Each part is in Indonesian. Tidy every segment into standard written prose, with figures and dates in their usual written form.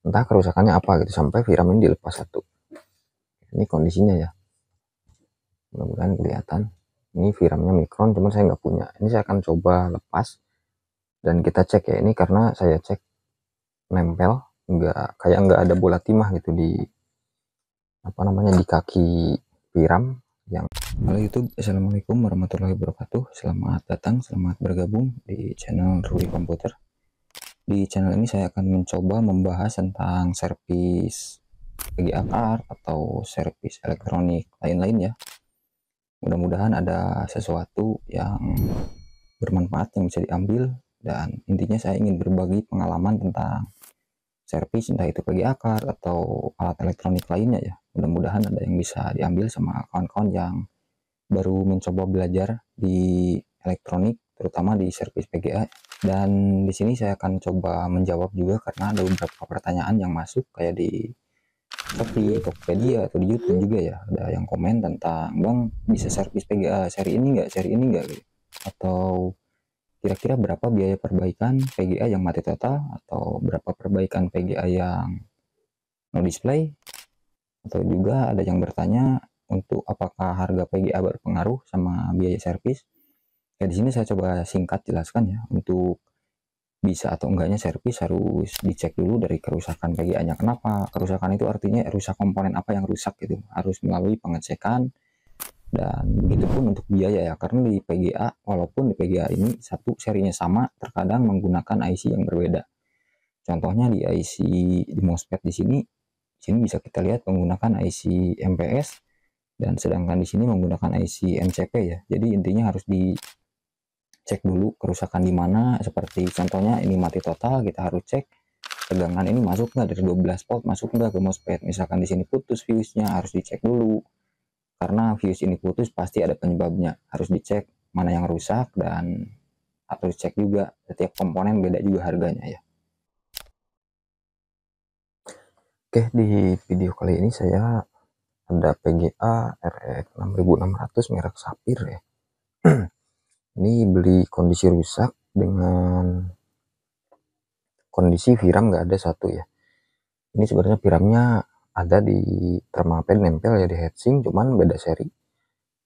entah kerusakannya apa gitu sampai VRAM ini dilepas satu. Ini kondisinya ya, mudah-mudahan kelihatan. Ini VRAM-nya Micron, cuman saya nggak punya. Ini saya akan coba lepas dan kita cek ya. Ini karena saya cek nempel, nggak ada bola timah gitu di di kaki VRAM yang. Halo YouTube, assalamualaikum warahmatullahi wabarakatuh. Selamat datang, selamat bergabung di channel Ruli Komputer. Di channel ini saya akan mencoba membahas tentang servis PGA card atau servis elektronik lain-lain ya. Mudah-mudahan ada sesuatu yang bermanfaat yang bisa diambil, dan intinya saya ingin berbagi pengalaman tentang servis entah itu PGA card atau alat elektronik lainnya ya. Mudah-mudahan ada yang bisa diambil sama kawan-kawan yang baru mencoba belajar di elektronik, terutama di servis PGA. Dan di sini saya akan coba menjawab juga karena ada beberapa pertanyaan yang masuk kayak di Shopee, Tokopedia atau di YouTube juga ya. Ada yang komen tentang, "Bang, bisa servis PGA seri ini nggak gitu. Atau kira-kira berapa biaya perbaikan PGA yang mati total, atau berapa perbaikan PGA yang no display?" Atau juga ada yang bertanya untuk apakah harga PGA berpengaruh sama biaya servis. Ya, di sini saya coba singkat jelaskan ya. Untuk bisa atau enggaknya servis harus dicek dulu dari kerusakan PGA-nya. Kenapa? Kerusakan itu artinya rusak komponen apa yang rusak gitu. Harus melalui pengecekan, dan begitupun untuk biaya ya. Karena di PGA, walaupun di PGA ini satu serinya sama, terkadang menggunakan IC yang berbeda. Contohnya di IC di MOSFET di sini bisa kita lihat menggunakan IC MPS, dan sedangkan di sini menggunakan IC MCP ya. Jadi intinya harus dicek dulu kerusakan di mana. Seperti contohnya ini mati total, kita harus cek tegangan ini masuk nggak dari 12 volt, masuk nggak ke MOSFET. Misalkan di sini putus fuse-nya, harus dicek dulu. Karena fuse ini putus pasti ada penyebabnya. Harus dicek mana yang rusak, dan harus dicek juga setiap komponen beda juga harganya ya. Oke, di video kali ini saya ada PGA RX 6600 merek Sapphire ya. Ini beli kondisi rusak dengan kondisi VRAM nggak ada satu ya. Ini sebenarnya VRAM-nya ada di thermal pad nempel ya di heatsink, cuman beda seri.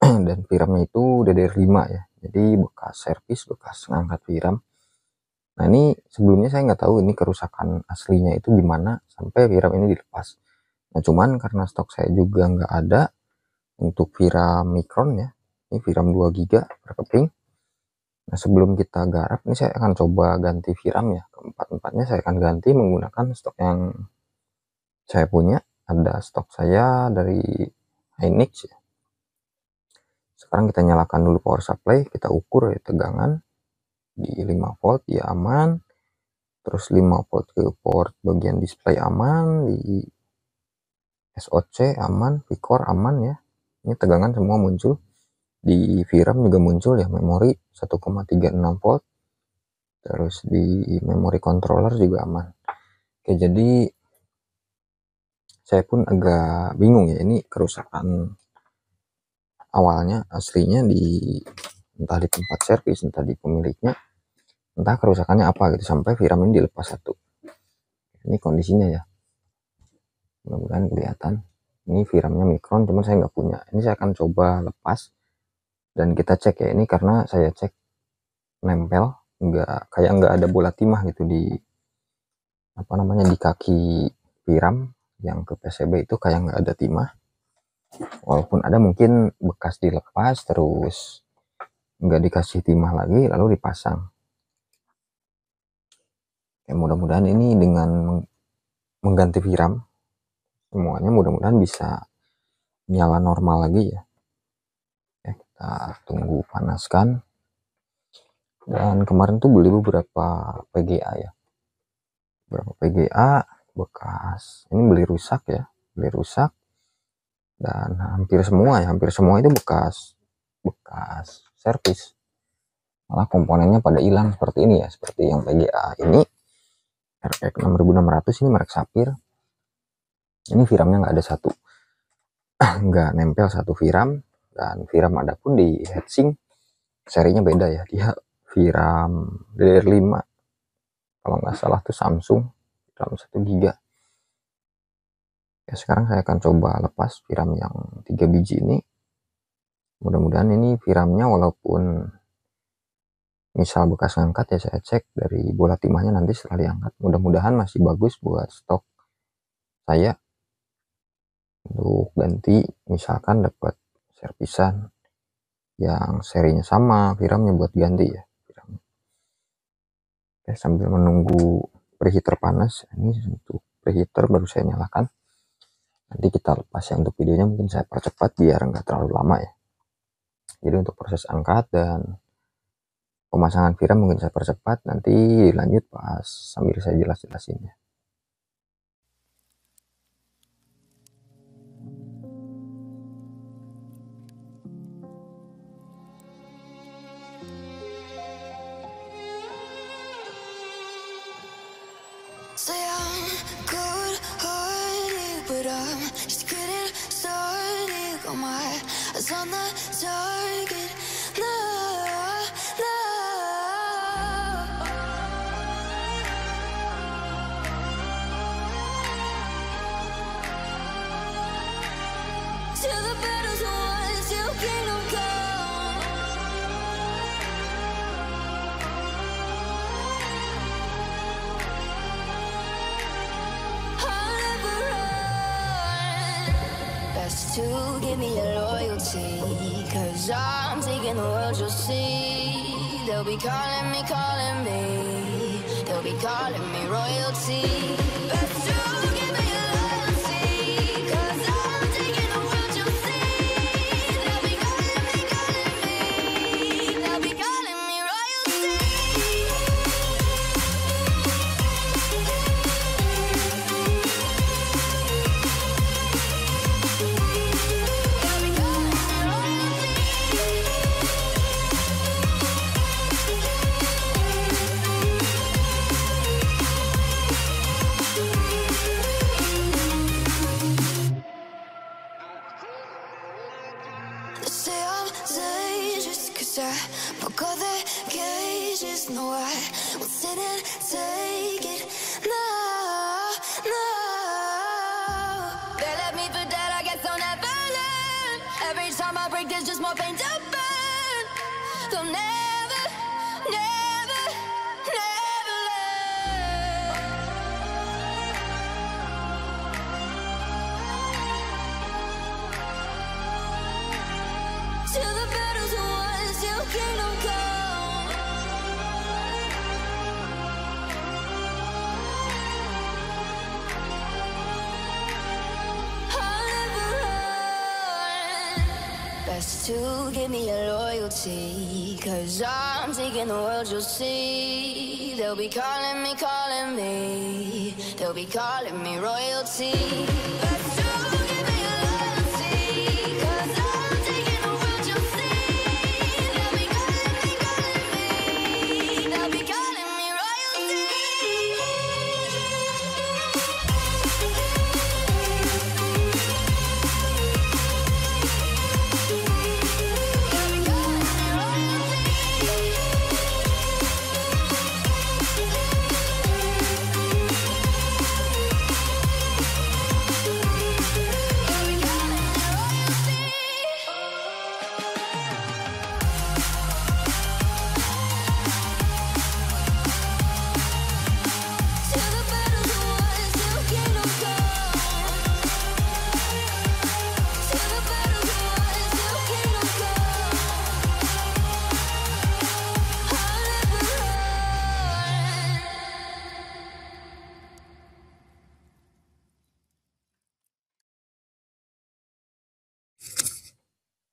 Dan VRAM-nya itu DDR5 ya. Jadi bekas servis, bekas ngangkat VRAM. Nah, ini sebelumnya saya nggak tahu ini kerusakan aslinya itu gimana sampai VRAM ini dilepas. Nah, cuman karena stok saya juga nggak ada untuk VRAM Micron ya. Ini VRAM 2 GB per keping. Nah, sebelum kita garap, ini saya akan coba ganti VRAM ya. Keempat-empatnya saya akan ganti menggunakan stok yang saya punya. Ada stok saya dari Hynix ya. Sekarang kita nyalakan dulu power supply, kita ukur ya tegangan di 5 volt ya aman. Terus 5 volt ke port bagian display aman, di SOC aman, VCore aman ya. Ini tegangan semua muncul. Di VRAM juga muncul ya, memori 1,36 volt. Terus di memori controller juga aman. Oke, jadi saya pun agak bingung ya, ini kerusakan awalnya aslinya entah di tempat servis, entah di pemiliknya, entah kerusakannya apa gitu sampai VRAM ini dilepas satu. Ini kondisinya ya, mudah-mudahan kelihatan. Ini VRAM-nya Micron, cuman saya nggak punya. Ini saya akan coba lepas dan kita cek ya. Ini karena saya cek nempel, nggak ada bola timah gitu di di kaki VRAM yang ke PCB itu, kayak nggak ada timah. Walaupun ada mungkin bekas dilepas terus nggak dikasih timah lagi lalu dipasang. Ya, mudah-mudahan ini dengan mengganti VRAM semuanya mudah-mudahan bisa nyala normal lagi ya. Ya, kita tunggu panaskan. Dan kemarin tuh beli beberapa PGA ya, beberapa PGA bekas. Ini beli rusak ya, beli rusak, dan hampir semua itu bekas servis. Malah komponennya pada hilang seperti ini ya, seperti yang PGA ini RX 6600 ini merek Sapphire. Ini VRAM-nya nggak ada satu, nggak nempel satu VRAM. Dan VRAM ada pun di heatsink serinya beda ya, dia VRAM DDR5 kalau nggak salah tuh Samsung, VRAM 1 GB. Oke, sekarang saya akan coba lepas VRAM yang 3 biji ini. Mudah-mudahan ini VRAM-nya walaupun misal bekas ngangkat ya, saya cek dari bola timahnya nanti setelah diangkat, mudah-mudahan masih bagus buat stok saya untuk ganti, misalkan dapat servisan yang serinya sama VRAM-nya buat ganti ya. Oke, sambil menunggu preheater panas, ini untuk preheater baru saya nyalakan. Nanti kita lepas ya, untuk videonya mungkin saya percepat biar nggak terlalu lama ya. Jadi untuk proses angkat dan pemasangan VRAM mungkin saya percepat, nanti lanjut pas sambil saya jelas-jelasin ya. Say I'm good-hearted, but I'm just getting started. Got my eyes on the target. No, no. Till the battle's won, till kingdom come. I'll never run. Best to give me your loyalty, 'cause I'm taking the world, you'll see. They'll be calling me, they'll be calling me royalty. Best to give me your loyalty, 'cause I'm taking the world, you'll see. They'll be calling me, they'll be calling me royalty. They say I'm dangerous, 'cause I broke all their cages. No, I won't sit and take it. No, no. They left me for dead, I guess I'll never learn. Every time I break, there's just more pain to burn. They'll never, never, never learn. Till the battle's won, till kingdom come. I'll never run. Best to give me your loyalty, 'cause I'm taking the world, you'll see. They'll be calling me, they'll be calling me royalty. Best to give me your loyalty, 'cause I'm taking the world, you'll see. They'll be calling me, they'll be calling me royalty. Till the battle's won, till kingdom come. Till the battle's won, till kingdom come. I'll never run.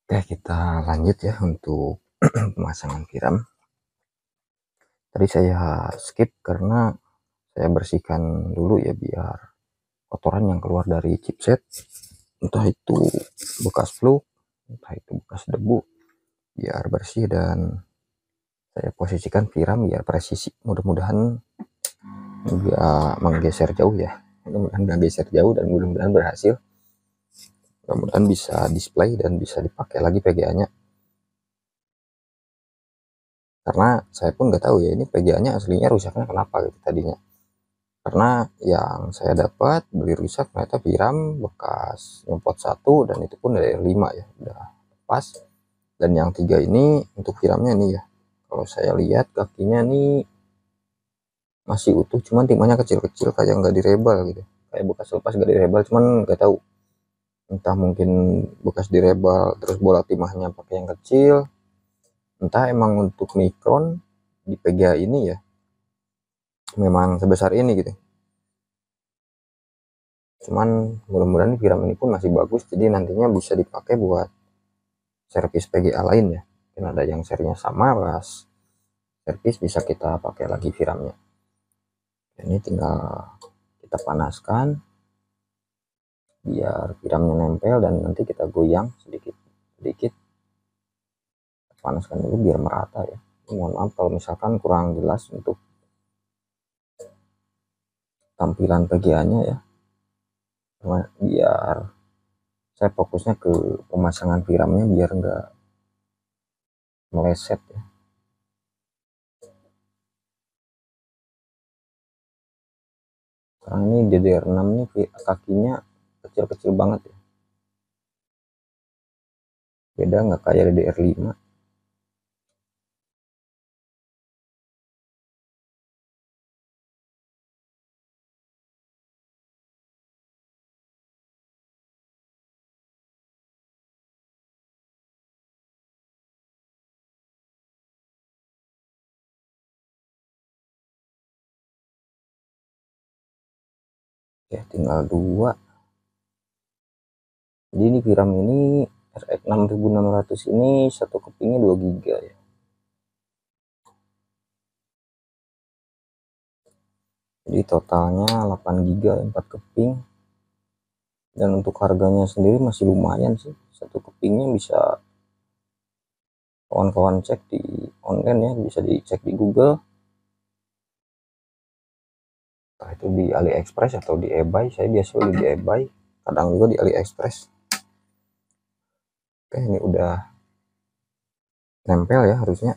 Oke, kita lanjut ya untuk pemasangan VRAM. Tadi saya skip karena saya bersihkan dulu ya, biar kotoran yang keluar dari chipset, entah itu bekas fluk, entah itu bekas debu, biar bersih. Dan saya posisikan VRAM biar presisi, mudah-mudahan nggak menggeser jauh ya, mudah-mudahan nggak geser jauh dan mudah-mudahan berhasil. Mudah-mudahan bisa display dan bisa dipakai lagi PGA-nya, karena saya pun nggak tahu ya ini PGA-nya aslinya rusaknya kenapa gitu tadinya. karena yang saya dapat beli rusak ternyata VRAM bekas nyempot 1 dan itu pun dari R5 ya, udah pas. Dan yang 3 ini untuk VRAMnya nih ya, kalau saya lihat kakinya nih masih utuh, cuman timahnya kecil-kecil kayak nggak direbel gitu, kayak bekas lepas nggak direbel, cuman nggak tahu entah mungkin bekas direbel terus bola timahnya pakai yang kecil, entah emang untuk mikron di PGA ini ya memang sebesar ini gitu. Cuman mudah-mudahan VRAM ini pun masih bagus, jadi nantinya bisa dipakai buat servis PGA lain ya. Dan ada yang serinya sama, pas servis bisa kita pakai lagi VRAMnya. Ini tinggal kita panaskan biar VRAMnya nempel dan nanti kita goyang sedikit. Panaskan dulu biar merata ya. Mohon maaf kalau misalkan kurang jelas untuk tampilan PGA-nya ya. Biar saya fokusnya ke pemasangan VRAMnya biar enggak meleset ya. Sekarang ini DDR6 ini kakinya kecil-kecil banget ya, beda nggak kayak DDR5. Ya tinggal 2. Jadi ini VRAM ini RX 6600 ini satu kepingnya 2 GB ya. Jadi totalnya 8 GB 4 keping. Dan untuk harganya sendiri masih lumayan sih. Satu kepingnya bisa kawan-kawan cek di online ya, bisa dicek di Google. Entah itu di AliExpress atau di eBay. Saya biasa beli di eBay, kadang juga di AliExpress. Oke, ini udah nempel ya harusnya.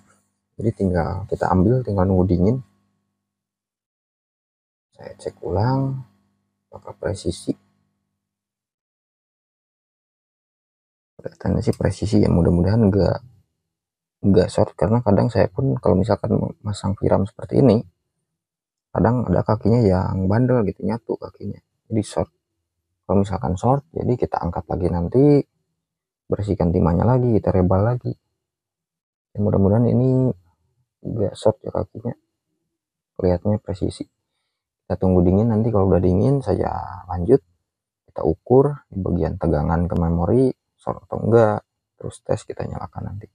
Jadi tinggal kita ambil, tinggal nunggu dingin. Saya cek ulang apakah presisi. Kelihatannya sih presisi ya, mudah-mudahan enggak short, karena kadang saya pun kalau misalkan masang VRAM seperti ini kadang ada kakinya yang bandel gitu, nyatu kakinya, jadi short. Kalau misalkan short, jadi kita angkat lagi, nanti bersihkan timahnya lagi, kita rebal lagi. Dan mudah-mudahan ini enggak short ya kakinya, kelihatannya presisi. Kita tunggu dingin, nanti kalau udah dingin saya lanjut, kita ukur di bagian tegangan ke memori short atau enggak, terus tes, kita nyalakan nanti.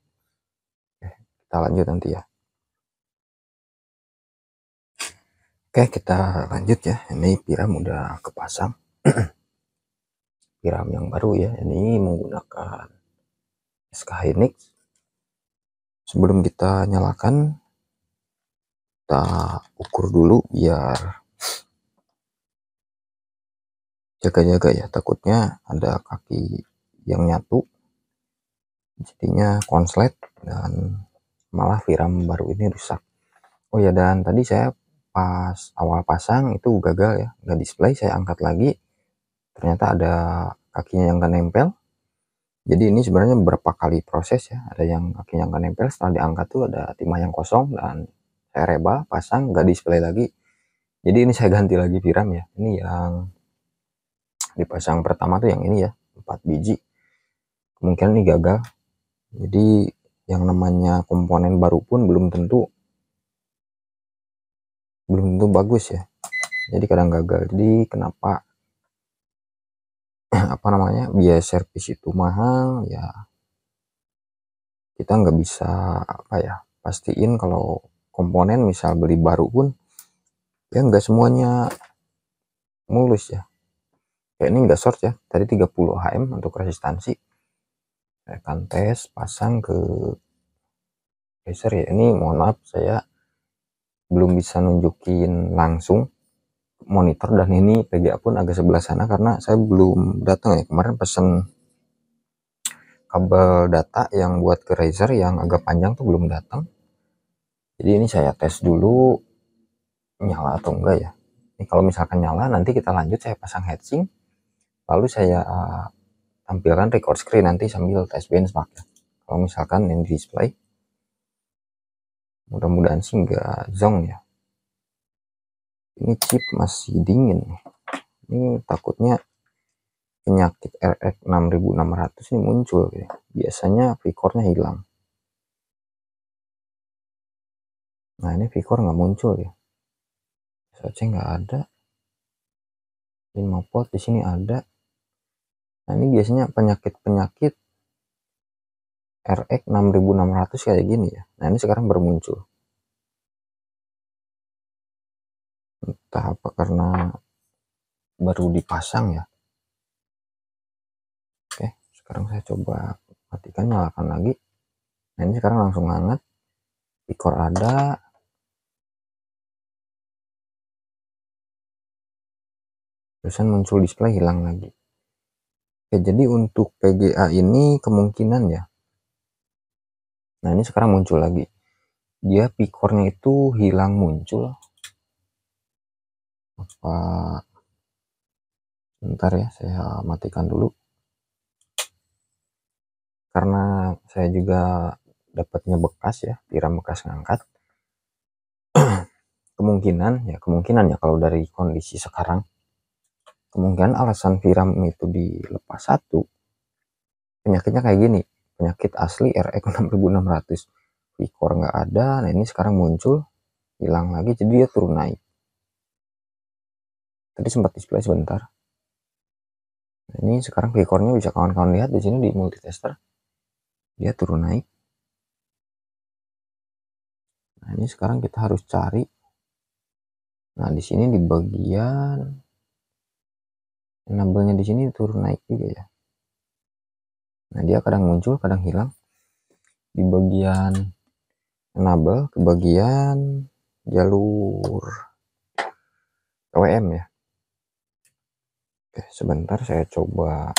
Oke, kita lanjut nanti ya. Oke, kita lanjut ya. Ini VRAM udah kepasang. VRAM yang baru ya, ini menggunakan SK Hynix. Sebelum kita nyalakan, kita ukur dulu biar jaga-jaga ya, takutnya ada kaki yang nyatu jadinya konslet dan malah VRAM baru ini rusak. Oh ya, dan tadi saya pas awal pasang itu gagal ya, nggak display. Saya angkat lagi, ternyata ada kakinya yang nggak nempel. Jadi ini sebenarnya beberapa kali proses ya, ada yang kakinya nggak nempel, setelah diangkat tuh ada timah yang kosong, dan saya rebal, pasang, nggak display lagi. Jadi ini saya ganti lagi VRAM ya. Ini yang dipasang pertama tuh yang ini ya, 4 biji. Kemungkinan ini gagal. Jadi yang namanya komponen baru pun belum tentu bagus ya. Jadi kadang gagal. Jadi kenapa apa namanya, biaya servis itu mahal ya, kita nggak bisa apa ya, pastiin kalau komponen misal beli baru pun ya nggak semuanya mulus ya. Kayak ini nggak short ya, tadi 30 HM untuk resistansi. Saya akan tes pasang ke laser ya. Ini mohon maaf, saya belum bisa nunjukin langsung monitor, dan ini PGA pun agak sebelah sana karena saya belum datang ya. Kemarin pesen kabel data yang buat ke Razer yang agak panjang tuh belum datang. Jadi ini saya tes dulu nyala atau enggak ya. Ini Ini kalau misalkan nyala, nanti kita lanjut, saya pasang heatsink, lalu saya tampilkan record screen nanti sambil tes benchmark ya. Kalau misalkan yang di display, mudah-mudahan sih nggak zonk ya. Ini chip masih dingin, ini takutnya penyakit RX 6600 ini muncul ya. Biasanya V-core-nya hilang. Nah ini V-core nggak muncul ya. SOC nggak ada. 5 port di sini ada. Nah ini biasanya penyakit RX 6600 kayak gini ya. Nah ini sekarang bermuncul. Entah apa karena baru dipasang ya. Oke, sekarang saya coba matikan, nyalakan lagi. Nah ini sekarang langsung hangat. V-core ada. Terusan muncul display, hilang lagi. Oke, jadi untuk PGA ini kemungkinan ya. Nah ini sekarang muncul lagi. Dia V-core-nya itu hilang muncul. Apa? Bentar ya, saya matikan dulu. Karena saya juga dapatnya bekas ya, VRAM bekas ngangkat. kemungkinan ya kalau dari kondisi sekarang, kemungkinan alasan VRAM itu dilepas satu, penyakitnya kayak gini, penyakit asli RX 6600, V-core nggak ada. Nah ini sekarang muncul, hilang lagi, jadi dia turun naik. Tadi sempat display sebentar. Nah, ini sekarang V-core-nya bisa kawan-kawan lihat di sini di multitester, dia turun naik. Nah ini sekarang kita harus cari. Nah di sini di bagian enable-nya di sini turun naik juga ya. Nah dia kadang muncul, kadang hilang. Di bagian enable ke bagian jalur PWM ya. Oke, sebentar saya coba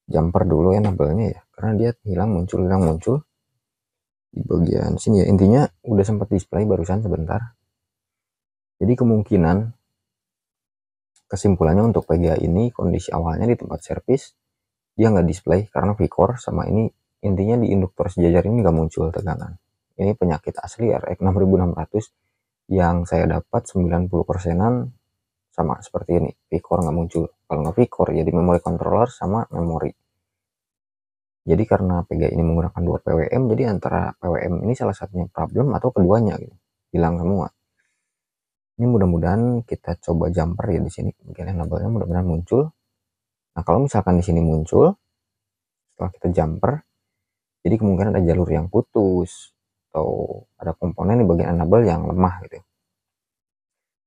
jumper dulu enable-nya ya, karena dia hilang muncul di bagian sini ya. Intinya udah sempat display barusan sebentar. Jadi kesimpulannya untuk PGA ini, kondisi awalnya di tempat servis dia nggak display karena V-core sama ini, intinya di induktor sejajar ini nggak muncul tegangan. Ini penyakit asli RX 6600 yang saya dapat 90%-an sama seperti ini, V-core nggak muncul. Kalau nggak V-core jadi memori controller sama memori. Jadi karena PGA ini menggunakan 2 PWM, jadi antara PWM ini salah satunya problem atau keduanya gitu, hilang semua. Ini mudah-mudahan kita coba jumper ya di sini, bagian enable-nya mudah-mudahan muncul. Nah kalau misalkan di sini muncul, setelah kita jumper, jadi kemungkinan ada jalur yang putus atau ada komponen di bagian enable yang lemah gitu.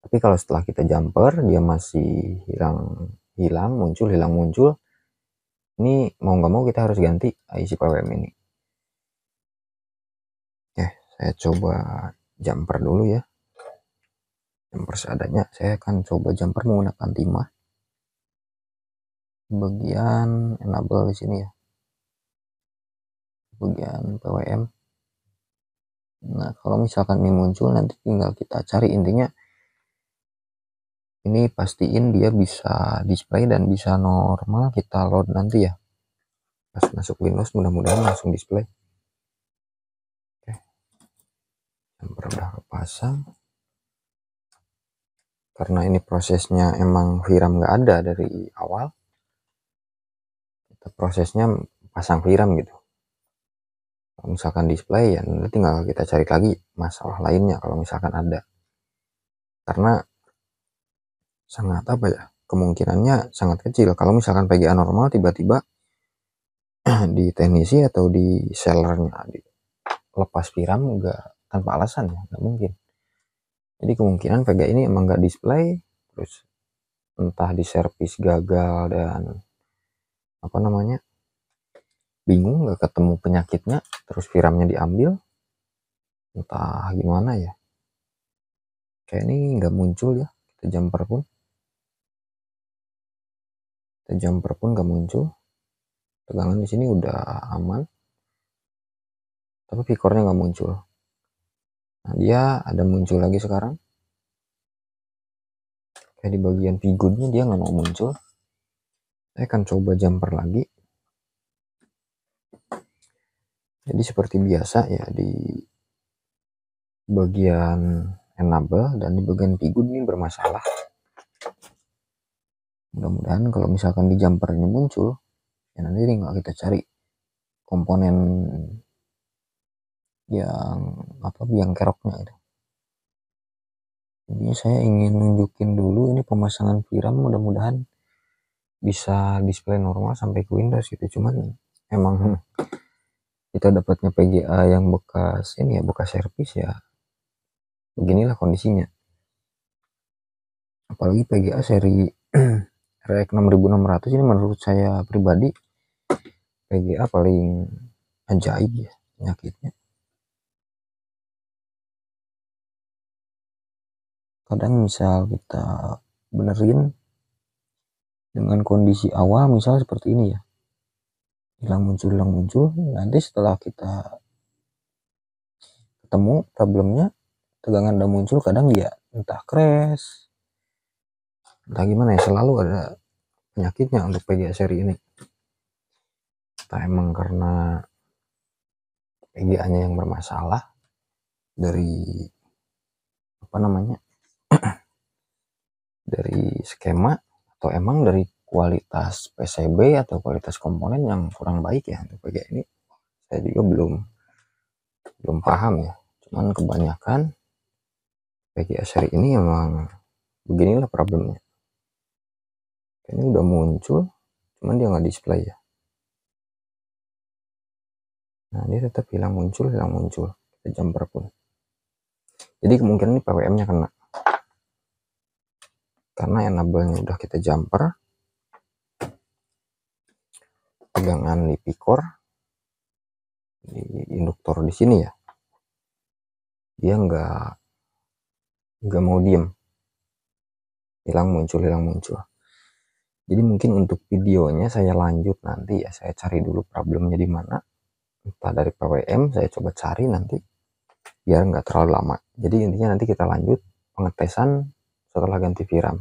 Tapi kalau setelah kita jumper dia masih hilang muncul, ini mau nggak mau kita harus ganti IC PWM ini. Oke, saya coba jumper dulu ya. Jumper seadanya, saya akan coba jumper menggunakan timah. Bagian enable di sini ya. Bagian PWM. Nah, kalau misalkan ini muncul nanti tinggal kita cari, intinya ini pastiin dia bisa display dan bisa normal, kita load nanti ya. Pas masuk Windows mudah-mudahan langsung display. Oke. Jumper udah kepasang. Karena ini prosesnya emang VRAM nggak ada dari awal, kita prosesnya pasang VRAM gitu. Kalau misalkan display ya nanti tinggal kita cari lagi masalah lainnya kalau misalkan ada. Karena sangat apa ya, kemungkinannya sangat kecil kalau misalkan PGA normal tiba-tiba di teknisi atau di sellernya lepas VRAM nggak tanpa alasan ya, nggak mungkin. Jadi kemungkinan PGA ini emang nggak display, terus entah di servis gagal dan apa namanya, bingung nggak ketemu penyakitnya, terus VRAM-nya diambil, entah gimana ya. Kayak ini nggak muncul ya, kita jumper pun nggak muncul. Tegangan di sini udah aman, tapi V-core-nya nggak muncul. Nah dia ada muncul lagi sekarang. kayak di bagian figurnya dia nggak mau muncul. Saya akan coba jumper lagi. Jadi seperti biasa ya, di bagian enable dan di bagian figur ini bermasalah. Mudah-mudahan kalau misalkan di jumper ini muncul, ya nanti tinggal kita cari komponen yang biang keroknya gitu. Jadi saya ingin nunjukin dulu ini pemasangan VRAM, mudah-mudahan bisa display normal sampai ke Windows gitu. Cuman emang kita dapatnya PGA yang bekas ini ya, bekas servis ya, beginilah kondisinya. Apalagi PGA seri RX 6600 ini menurut saya pribadi PGA paling ajaib ya penyakitnya. Kadang misal kita benerin dengan kondisi awal misal seperti ini ya, hilang muncul, nanti setelah kita ketemu problemnya, tegangan udah muncul, kadang ya entah crash, entah gimana ya, selalu ada penyakitnya untuk PGA seri ini. Entah emang karena PGA nya yang bermasalah dari dari skema, atau emang dari kualitas PCB atau kualitas komponen yang kurang baik ya untuk PGA ini. Saya juga belum paham ya. Cuman kebanyakan PGA seri ini emang beginilah problemnya. Ini udah muncul, cuman dia nggak display ya. Nah, dia tetap hilang muncul. Kita jumper pun. Jadi kemungkinan ini PWM-nya kena. Karena enable-nya udah kita jumper. Tegangan di picor, di induktor di sini ya. Dia nggak mau diem. Hilang muncul. Jadi mungkin untuk videonya saya lanjut nanti ya. Saya cari dulu problemnya di mana. Entah dari PWM, saya coba cari nanti biar nggak terlalu lama. Jadi intinya nanti kita lanjut pengetesan setelah ganti VRAM.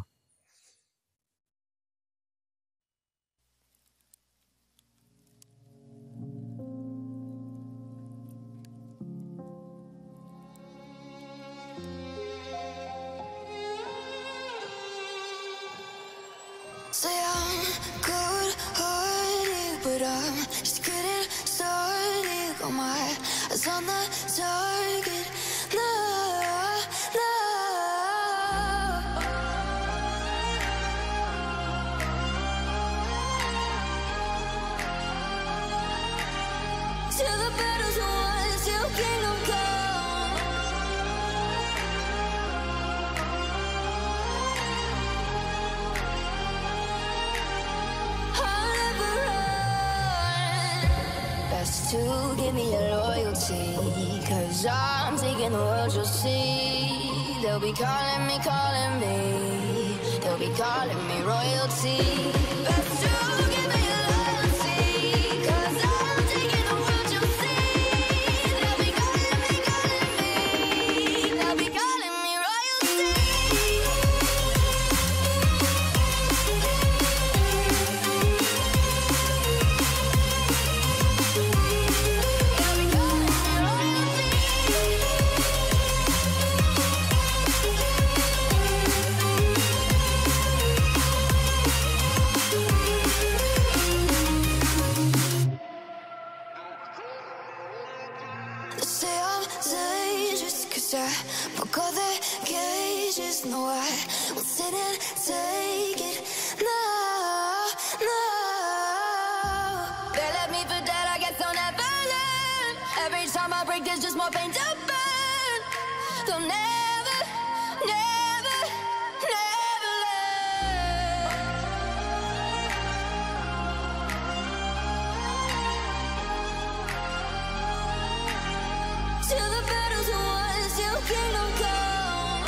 Say I'm good-hearted, but I'm just getting started. Got my eyes on the target. No. Till the battle's won, till kingdom come. I'll never run. Best to give me your loyalty, 'cause I'm taking the world, you'll see. They'll be calling me. They'll be calling me royalty. Best to give me your loyalty, 'cause I'm taking the world, you'll see. They'll be calling me. They'll be calling me royalty. They say I'm dangerous, 'cause I broke all the cages. No, I won't sit and take it. No. They left me for dead, I guess I'll never learn. Every time I break, there's just more pain to burn. They'll never learn. Till the battle's won, till kingdom come.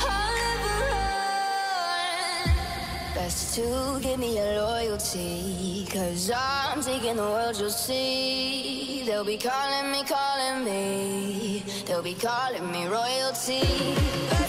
I'll never run. Best to give me your loyalty, 'cause I'm taking the world, you'll see. They'll be calling me, calling me. They'll be calling me royalty.